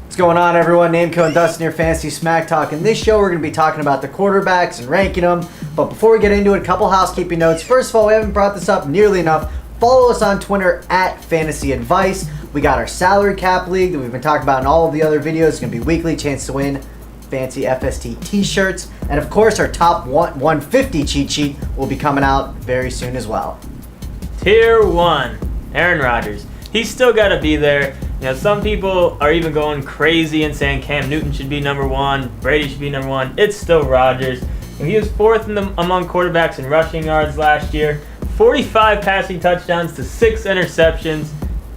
What's going on, everyone? Namco and Dustin here, Fantasy Smack Talk. In this show, we're going to be talking about the quarterbacks and ranking them. But before we get into it, a couple housekeeping notes. First of all, we haven't brought this up nearly enough. Follow us on Twitter at Fantasy Advice. We got our salary cap league that we've been talking about in all of the other videos. It's going to be weekly, chance to win fancy FST t-shirts. And of course, our top 150 cheat sheet will be coming out very soon as well. Tier 1, Aaron Rodgers. He's still got to be there. You know, some people are even going crazy and saying Cam Newton should be number 1, Brady should be number 1. It's still Rodgers. He was fourth among quarterbacks in rushing yards last year. 45 passing touchdowns to 6 interceptions.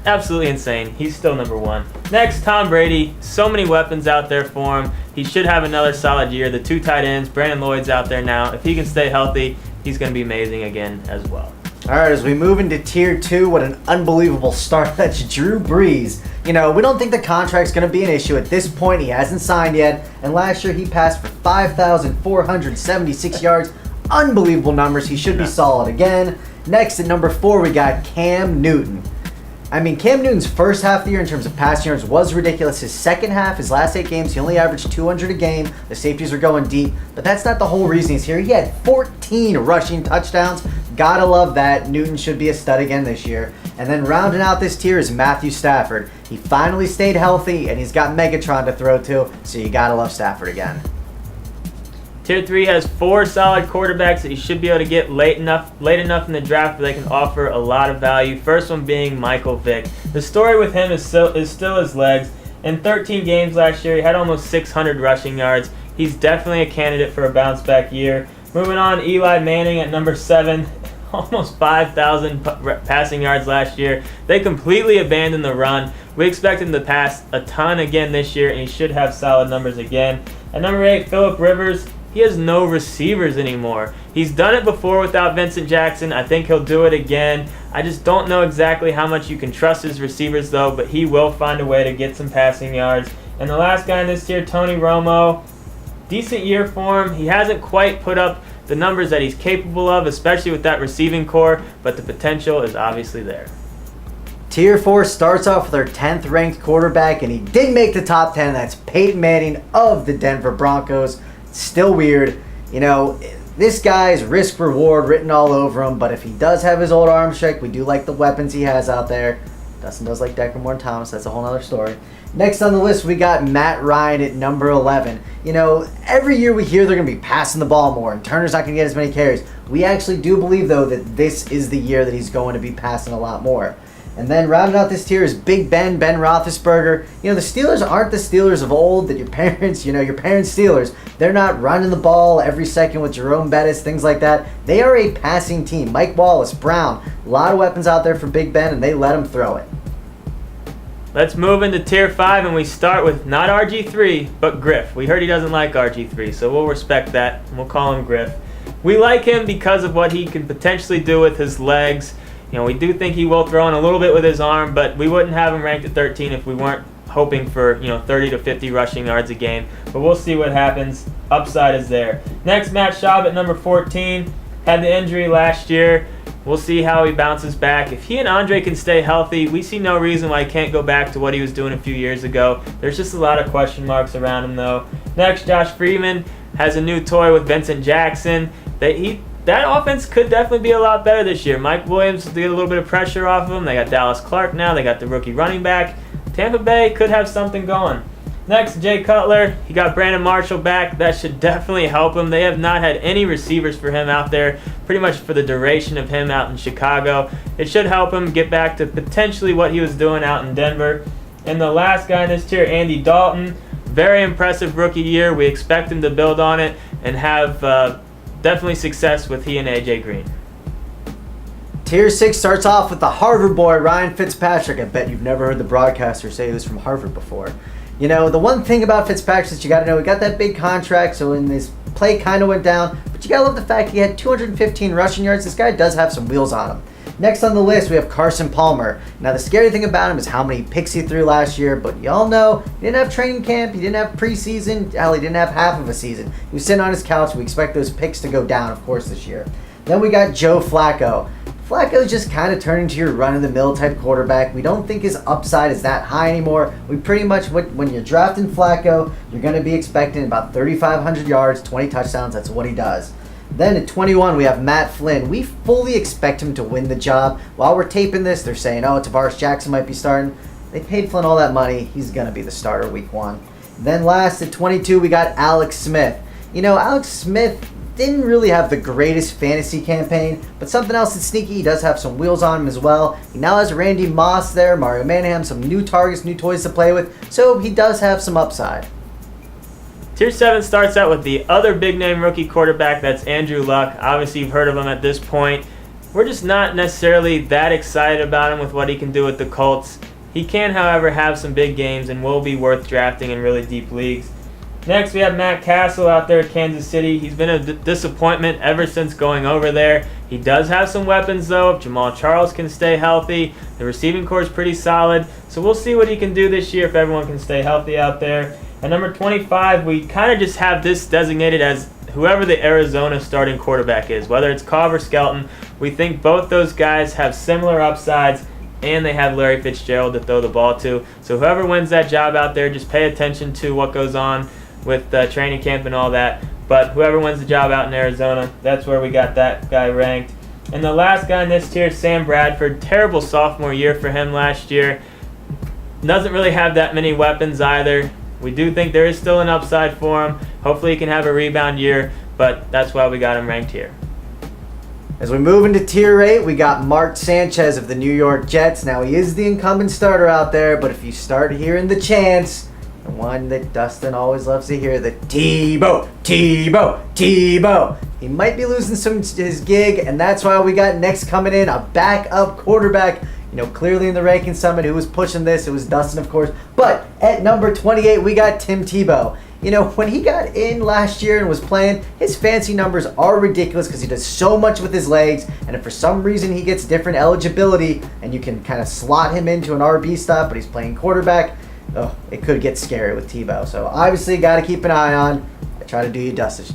Absolutely insane. He's still number 1. Next, Tom Brady. So many weapons out there for him. He should have another solid year. The 2 tight ends, Brandon Lloyd's out there now. If he can stay healthy, he's going to be amazing again as well. All right, as we move into Tier 2, what an unbelievable start. That's Drew Brees. You know, we don't think the contract's going to be an issue at this point. He hasn't signed yet. And last year, he passed for 5,476 yards. Unbelievable numbers. He should be solid again. Next, at number 4, we got Cam Newton. I mean, Cam Newton's first half of the year in terms of passing yards was ridiculous. His second half, his last 8 games, he only averaged 200 a game. The safeties were going deep, but that's not the whole reason he's here. He had 14 rushing touchdowns. Gotta love that. Newton should be a stud again this year. And then rounding out this tier is Matthew Stafford. He finally stayed healthy, and he's got Megatron to throw to, so you gotta love Stafford again. Tier 3 has 4 solid quarterbacks that you should be able to get late enough in the draft where they can offer a lot of value. First one being Michael Vick. The story with him is still his legs. In 13 games last year, he had almost 600 rushing yards. He's definitely a candidate for a bounce back year. Moving on, Eli Manning at number 7. Almost 5,000 passing yards last year. They completely abandoned the run. We expect him to pass a ton again this year, and he should have solid numbers again. At number 8, Phillip Rivers. He has no receivers anymore. He's done it before without Vincent Jackson. I think he'll do it again. I just don't know exactly how much you can trust his receivers, though, but he will find a way to get some passing yards. And the last guy in this tier, Tony Romo. Decent year for him. He hasn't quite put up the numbers that he's capable of, especially with that receiving core, but the potential is obviously there. Tier 4 starts off with our 10th ranked quarterback, and he did make the top 10. That's Peyton Manning of the Denver Broncos. Still weird. You know, this guy's risk reward written all over him, but if he does have his old arm strength, we do like the weapons he has out there. Dustin does like Declan Moore and Thomas. That's a whole other story. Next on the list, we got Matt Ryan at number 11. You know, every year we hear they're going to be passing the ball more and Turner's not going to get as many carries. We actually do believe, though, that this is the year that he's going to be passing a lot more. And then rounding out this tier is Big Ben Roethlisberger. You know, the Steelers aren't the Steelers of old that your parents Steelers. They're not running the ball every second with Jerome Bettis, things like that. They are a passing team. Mike Wallace, Brown, a lot of weapons out there for Big Ben, and they let him throw it. Let's move into Tier 5, and we start with not RG3, but Griff. We heard he doesn't like RG3, so we'll respect that, and we'll call him Griff. We like him because of what he can potentially do with his legs. You know, we do think he will throw in a little bit with his arm, but we wouldn't have him ranked at 13 if we weren't hoping for, 30 to 50 rushing yards a game. But we'll see what happens. Upside is there. Next, Matt Schaub at number 14. Had the injury last year. We'll see how he bounces back. If he and Andre can stay healthy, we see no reason why he can't go back to what he was doing a few years ago. There's just a lot of question marks around him, though. Next, Josh Freeman has a new toy with Vincent Jackson. That offense could definitely be a lot better this year. Mike Williams will get a little bit of pressure off of him. They got Dallas Clark now. They got the rookie running back. Tampa Bay could have something going. Next, Jay Cutler. He got Brandon Marshall back. That should definitely help him. They have not had any receivers for him out there pretty much for the duration of him out in Chicago. It should help him get back to potentially what he was doing out in Denver. And the last guy in this tier, Andy Dalton. Very impressive rookie year. We expect him to build on it and have definitely success with he and AJ Green. Tier 6 starts off with the Harvard boy, Ryan Fitzpatrick. I bet you've never heard the broadcaster say this from Harvard before. You know, the one thing about Fitzpatrick that you got to know, he got that big contract, so when his play kind of went down, but you got to love the fact he had 215 rushing yards. This guy does have some wheels on him. Next on the list, we have Carson Palmer. Now, the scary thing about him is how many picks he threw last year, but y'all know he didn't have training camp, he didn't have preseason, hell, he didn't have half of a season. He was sitting on his couch. We expect those picks to go down, of course, this year. Then we got Joe Flacco. Flacco's just kind of turning to your run-of-the-mill type quarterback. We don't think his upside is that high anymore. We pretty much, when you're drafting Flacco, you're going to be expecting about 3,500 yards, 20 touchdowns. That's what he does. Then at 21, we have Matt Flynn. We fully expect him to win the job. While we're taping this, they're saying, oh, Tavares Jackson might be starting. They paid Flynn all that money. He's going to be the starter week 1. Then last at 22, we got Alex Smith. Alex Smith didn't really have the greatest fantasy campaign, but something else that's sneaky, he does have some wheels on him as well. He now has Randy Moss there, Mario Manningham, some new targets, new toys to play with, so he does have some upside. Tier 7 starts out with the other big-name rookie quarterback, that's Andrew Luck. Obviously, you've heard of him at this point. We're just not necessarily that excited about him with what he can do with the Colts. He can, however, have some big games and will be worth drafting in really deep leagues. Next, we have Matt Castle out there at Kansas City. He's been a disappointment ever since going over there. He does have some weapons, though. If Jamal Charles can stay healthy, the receiving core is pretty solid. So we'll see what he can do this year if everyone can stay healthy out there. At number 25, we kind of just have this designated as whoever the Arizona starting quarterback is, whether it's Cobb or Skelton. We think both those guys have similar upsides, and they have Larry Fitzgerald to throw the ball to. So whoever wins that job out there, just pay attention to what goes on with training camp and all that. But whoever wins the job out in Arizona, that's where we got that guy ranked. And the last guy in this tier, Sam Bradford. Terrible sophomore year for him last year. Doesn't really have that many weapons either. We do think there is still an upside for him. Hopefully he can have a rebound year, but that's why we got him ranked here. As we move into Tier 8, we got Mark Sanchez of the New York Jets. Now, he is the incumbent starter out there, but if you start hearing the chants, the one that Dustin always loves to hear, the Tebow, Tebow, Tebow, he might be losing his gig, and that's why we got next coming in a backup quarterback. Clearly in the ranking summit, who was pushing this? It was Dustin, of course. But at number 28, we got Tim Tebow. When he got in last year and was playing, his fancy numbers are ridiculous because he does so much with his legs. And if for some reason he gets different eligibility and you can kind of slot him into an RB spot, but he's playing quarterback, it could get scary with Tebow. So obviously, got to keep an eye on. I try to do you justice,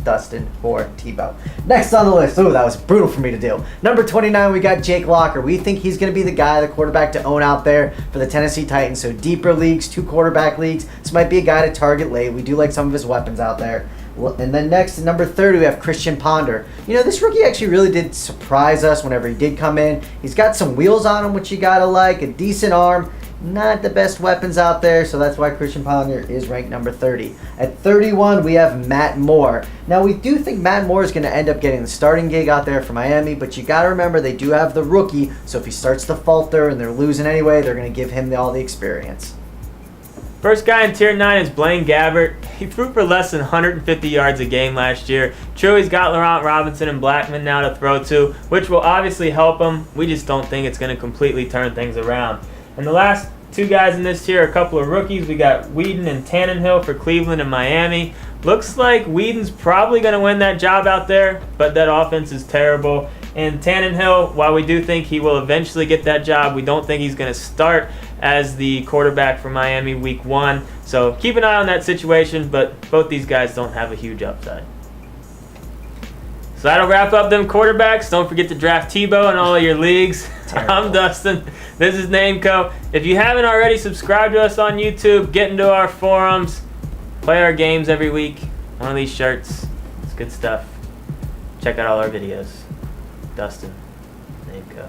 Dustin, for Tebow. Next on the list, that was brutal for me to do. Number 29, we got Jake Locker. We think he's going to be the guy, the quarterback to own out there for the Tennessee Titans. So deeper leagues, 2 quarterback leagues. This might be a guy to target late. We do like some of his weapons out there. And then next, at number 30, we have Christian Ponder. This rookie actually really did surprise us whenever he did come in. He's got some wheels on him, which you got to like, a decent arm. Not the best weapons out there, so that's why Christian Ponder is ranked number 30. At 31, we have Matt Moore. Now, we do think Matt Moore is going to end up getting the starting gig out there for Miami, but you got to remember they do have the rookie, so if he starts to falter and they're losing anyway, they're going to give him all the experience. First guy in Tier 9 is Blaine Gabbert. He threw for less than 150 yards a game last year. True, he's got Laurent Robinson and Blackman now to throw to, which will obviously help him. We just don't think it's going to completely turn things around. And the last 2 guys in this tier are a couple of rookies. We got Whedon and Tannenhill for Cleveland and Miami. Looks like Whedon's probably going to win that job out there, but that offense is terrible. And Tannenhill, while we do think he will eventually get that job, we don't think he's going to start as the quarterback for Miami week 1. So keep an eye on that situation, but both these guys don't have a huge upside. So that'll wrap up them quarterbacks. Don't forget to draft Tebow in all of your leagues. I'm Dustin. This is Nameco. If you haven't already, subscribe to us on YouTube. Get into our forums. Play our games every week. One of these shirts. It's good stuff. Check out all our videos. Dustin. Nameco.